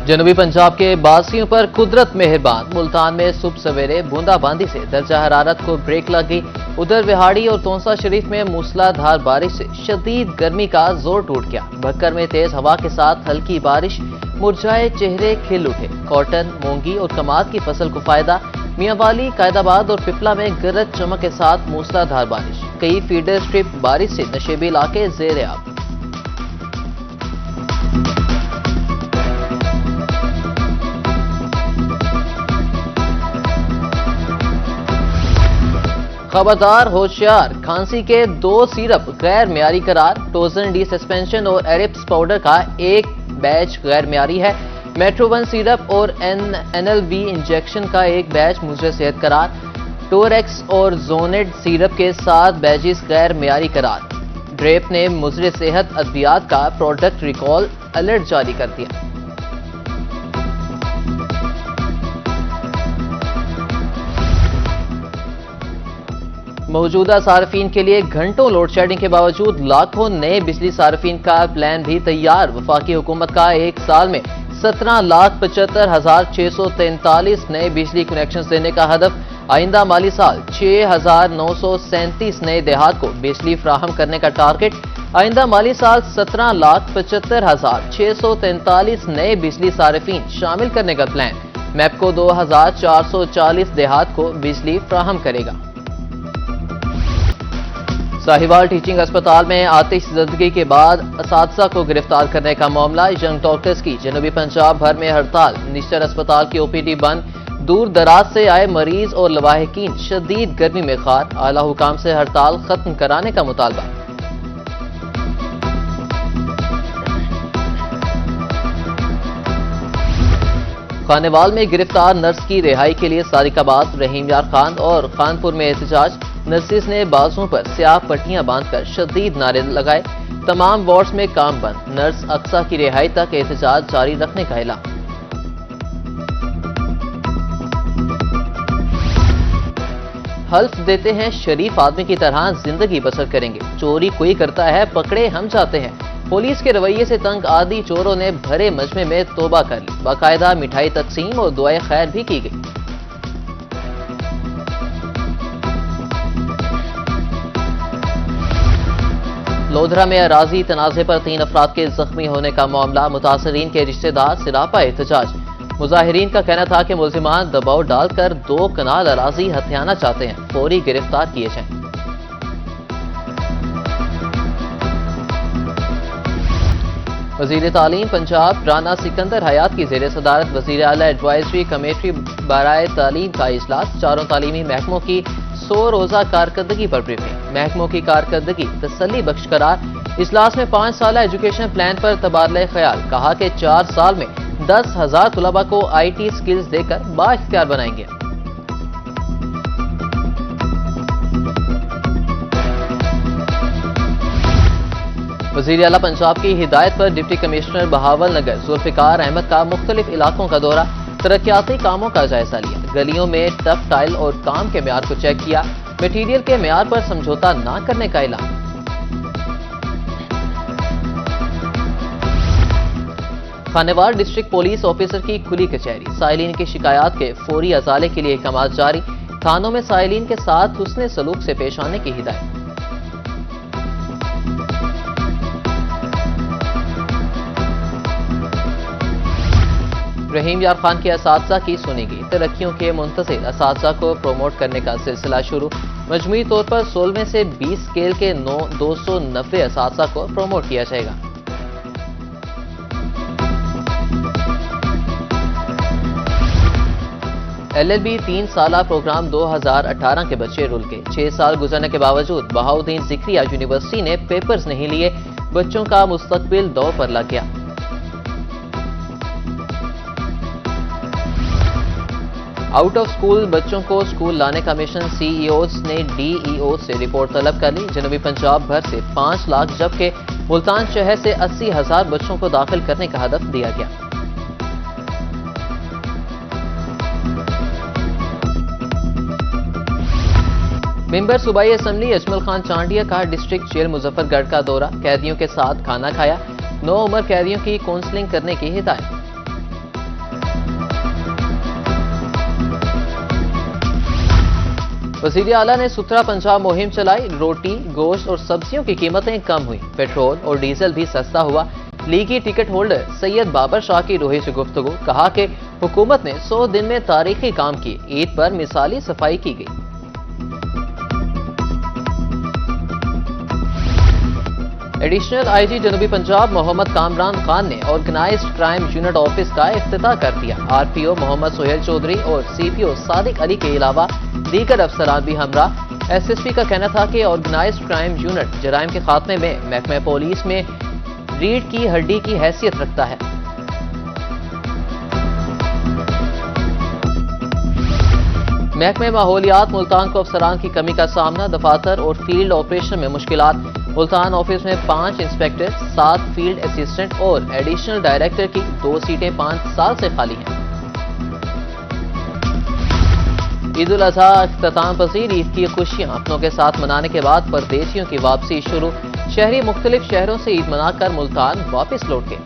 जनूबी पंजाब के बासियों पर कुदरत मेहरबान। मुल्तान में सुबह सवेरे बूंदाबांदी से दर्जा हरारत को ब्रेक लग गई। उधर विहाड़ी और तोंसा शरीफ में मूसलाधार बारिश से शदीद गर्मी का जोर टूट गया। भक्कर में तेज हवा के साथ हल्की बारिश, मुरझाए चेहरे खिल उठे। कॉटन, मूंगी और कमाद की फसल को फायदा। मियांवाली, कायदाबाद और पिपला में गरज चमक के साथ मूसलाधार बारिश। कई फीडर स्ट्रिप बारिश से नशेबी इलाके जेर आब। खबरदार, होशियार, खांसी के 2 सिरप गैर मियारी करार। टोजन डी सस्पेंशन और एरिप्स पाउडर का एक बैच गैर मियारी है। मेट्रोवन सिरप और NLV इंजेक्शन का एक बैच मुजरे सेहत करार। टोरेक्स और जोनेड सिरप के 7 बैचेस गैर मियारी करार। ड्रेप ने मुजरे सेहत अद्वियात का प्रोडक्ट रिकॉल अलर्ट जारी कर दिया। मौजूदा सार्फिन के लिए घंटों लोड शेडिंग के बावजूद लाखों नए बिजली सार्फिन का प्लान भी तैयार। वफाकी हुकूमत का एक साल में 17,75,643 नए बिजली कनेक्शन देने का हदफ। आइंदा माली साल 6,937 नए देहात को बिजली फ्राहम करने का टारगेट। आइंदा माली साल 17,75,643 नए बिजली सार्फिन शामिल करने का प्लान। मैपको 2,440 देहात को बिजली फ्राहम करेगा। साहिवाल टीचिंग अस्पताल में आतिशज़दगी के बाद असातिज़ा को गिरफ्तार करने का मामला। यंग डॉक्टर्स की जनूबी पंजाब भर में हड़ताल। निश्चर अस्पताल की OPD बंद। दूर दराज से आए मरीज और लवाहिकीन शदीद गर्मी में खार। आला हुकाम से हड़ताल खत्म कराने का मुतालबा। खानेवाल में गिरफ्तार नर्स की रिहाई के लिए सादिकाबाद, रहीम यार खान और खानपुर में एहतजाज। नर्सिस ने बाजुओं पर स्याह पट्टियां बांधकर शदीद नारे लगाए। तमाम वार्ड्स में काम बंद। नर्स अक्सा की रिहाई तक एहतजाज जारी रखने का ऐलान। हल्फ देते हैं शरीफ आदमी की तरह जिंदगी बसर करेंगे। चोरी कोई करता है, पकड़े हम जाते हैं। पुलिस के रवैये से तंग आदि चोरों ने भरे मजमे में तोबा कर ली। बाकायदा मिठाई तकसीम और दुआए खैर भी की गई। लोधरा में अराजी तनाजे पर 3 अफराद के जख्मी होने का मामला। मुतासरीन के रिश्तेदार सिरापा एहतजाज। मुजाहिरीन का कहना था कि मुल्जिमान दबाव डालकर 2 कनाल अराजी हथियाना चाहते हैं, फौरी गिरफ्तार किए जाएं। वजीर तालीम पंजाब राना सिकंदर हयात की जेर सदारत वजीर आला एडवाइजरी कमेटी बराए तालीम का इजलास। चारों तालीमी महकमों की 100 रोजा कारकर्दगी पर ब्रीफिंग। महकमों की कारकर्दगी तसल्ली बख्श करार। इजलास में 5 साल एजुकेशन प्लान पर तबादला ख्याल। कहा कि 4 साल में 10,000 तलबा को IT स्किल्स देकर बाइख्तियार बनाएंगे। वजीर आला पंजाब की हिदायत पर डिप्टी कमिश्नर बहावल नगर जुल्फिकार अहमद का मुख्तलिफ इलाकों का दौरा। तरक्याती कामों का जायजा लिया। गलियों में टफ टाइल और काम के म्यार को चेक किया। मटीरियल के म्यार पर समझौता न करने का ऐलान। खानेवाल डिस्ट्रिक्ट पुलिस ऑफिसर की खुली कचहरी। साइलिन की शिकायत के फौरी अजाले के लिए अहकाम जारी। थानों में साइलिन के साथ हुस्ने सलूक से पेश आने की हिदायत। रहीम यार खान के असातिज़ा की सुनी गई। तरक्कियों के मुंतज़िर असातिज़ा को प्रोमोट करने का सिलसिला शुरू। मजमूई तौर पर 16 से 20 स्केल के 290 असातिज़ा को प्रोमोट किया जाएगा। LLB 3 साला प्रोग्राम 2018 के बच्चे रुल के 6 साल गुजरने के बावजूद बहाउद्दीन ज़िक्रिया यूनिवर्सिटी ने पेपर्स नहीं लिए। बच्चों का मुस्तकबिल दौ पर लग गया। आउट ऑफ स्कूल बच्चों को स्कूल लाने का मिशन। CEOs ने DEO से रिपोर्ट तलब कर ली। जनूबी पंजाब भर से 5 लाख जबकि मुल्तान शहर से 80,000 बच्चों को दाखिल करने का हदफ दिया गया। मेंबर सूबाई असम्बली अजमल खान चांडिया का डिस्ट्रिक्ट जेल मुजफ्फरगढ़ का दौरा। कैदियों के साथ खाना खाया। 9 उम्र कैदियों की काउंसलिंग करने की हिदायत। वज़ीर आला ने सुथरा पंजाब मुहिम चलाई। रोटी, गोश्त और सब्जियों की कीमतें कम हुई। पेट्रोल और डीजल भी सस्ता हुआ। लीगी टिकट होल्डर सैयद बाबर शाह की रोही से गुफ्तगू। कहा कि हुकूमत ने 100 दिन में तारीखी काम किए। ईद पर मिसाली सफाई की गई। एडिशनल आईजी जनूबी पंजाब मोहम्मद कामरान खान ने ऑर्गेनाइज्ड क्राइम यूनिट ऑफिस का इफ्तिताह कर दिया। आरपीओ मोहम्मद सुहेल चौधरी और सीपीओ सादिक अली के अलावा दीगर अफसरान भी हमरा। एसएसपी का कहना था कि ऑर्गेनाइज्ड क्राइम यूनिट जराइम के खात्मे में महकमा पुलिस में रीढ़ की हड्डी की हैसियत रखता है। महकमे माहौलियात मुल्तान को अफसरान की कमी का सामना। दफातर और फील्ड ऑपरेशन में मुश्किलात। मुल्तान ऑफिस में 5 इंस्पेक्टर, 7 फील्ड असिस्टेंट और एडिशनल डायरेक्टर की 2 सीटें 5 साल से खाली हैं। ईद उल अजहा अख्ताम पजीर। ईद की खुशियां अपनों के साथ मनाने के बाद परदेशियों की वापसी शुरू। शहरी मुख्तलिफ शहरों से ईद मनाकर मुल्तान वापस लौट गए।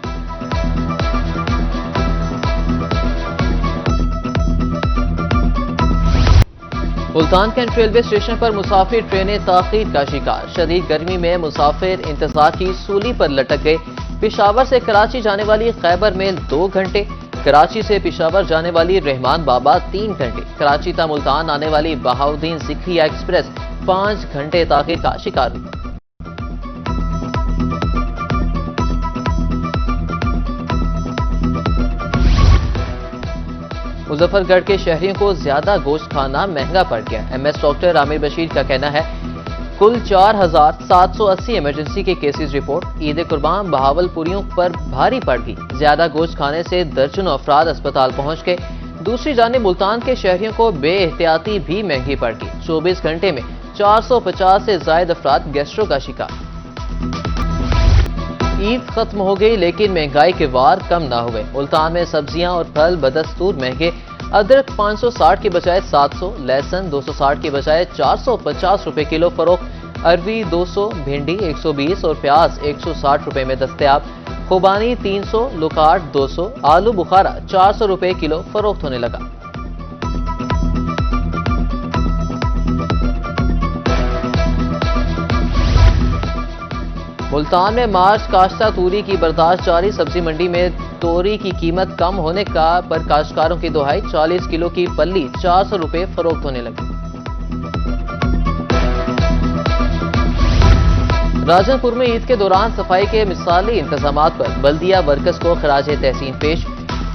मुल्तान कैंट रेलवे स्टेशन पर मुसाफिर ट्रेनें ताखीर का शिकार। शदीद गर्मी में मुसाफिर इंतजार की सूली पर लटक गए। पेशावर से कराची जाने वाली खैबर मेल 2 घंटे, कराची से पेशावर जाने वाली रहमान बाबा 3 घंटे, कराची ता मुल्तान आने वाली बहाउद्दीन जिक्रिया एक्सप्रेस 5 घंटे ताखीर का शिकार हुई। मुजफ्फरगढ़ के शहरियों को ज्यादा गोश्त खाना महंगा पड़ गया। एमएस डॉक्टर आमिर बशीर का कहना है कुल 4780 इमरजेंसी के केसेस रिपोर्ट। ईद कुर्बान बहावलपुरियों पर भारी पड़ गई। ज्यादा गोश्त खाने से दर्जनों अफराद अस्पताल पहुंच गए। दूसरी जानिब मुल्तान के शहरियों को बेएहतियाती भी महंगी पड़ गई। 24 घंटे में 450 से ज्यादा अफराद गैस्ट्रो का शिकार। ईद खत्म हो गई लेकिन महंगाई के वार कम ना हुए। मुल्तान में सब्जियां और फल बदस्तूर महंगे। अदरक 560 के बजाय 700, लहसुन 260 के बजाय 450 रुपए किलो फरोख्त। अरबी 200, भिंडी 120 और प्याज 160 रुपए में दस्तयाब। खुबानी 300, लुकाट 200, आलू बुखारा 400 रुपए किलो फरोख्त होने लगा। मुल्तान में मार्च काश्ता तूरी की बर्दाश्त जारी। सब्जी मंडी में तोरी की कीमत कम होने का पर काश्तकारों की दुहाई। 40 किलो की पल्ली 400 रुपए फरोख्त होने लगी। राजनपुर में ईद के दौरान सफाई के मिसाली इंतजामात पर बल्दिया वर्कर्स को खराजे तहसीन पेश।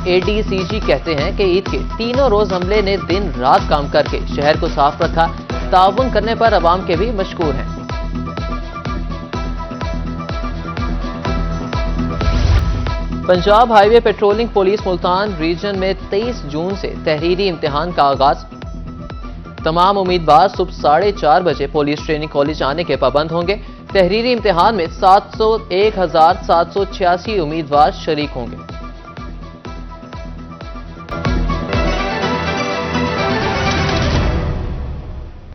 एडीसीजी कहते हैं कि ईद के तीनों रोज अमले ने दिन रात काम करके शहर को साफ रखा। ताउन करने पर अवाम के भी मशकूर हैं। Punjab highway patrolling police Multan region में 23 जून से तहरीरी इम्तिहान का आगाज। तमाम उम्मीदवार सुबह 4:30 बजे पुलिस ट्रेनिंग कॉलेज आने के पाबंद होंगे। तहरीरी इम्तिहान में 1786 उम्मीदवार शरीक होंगे।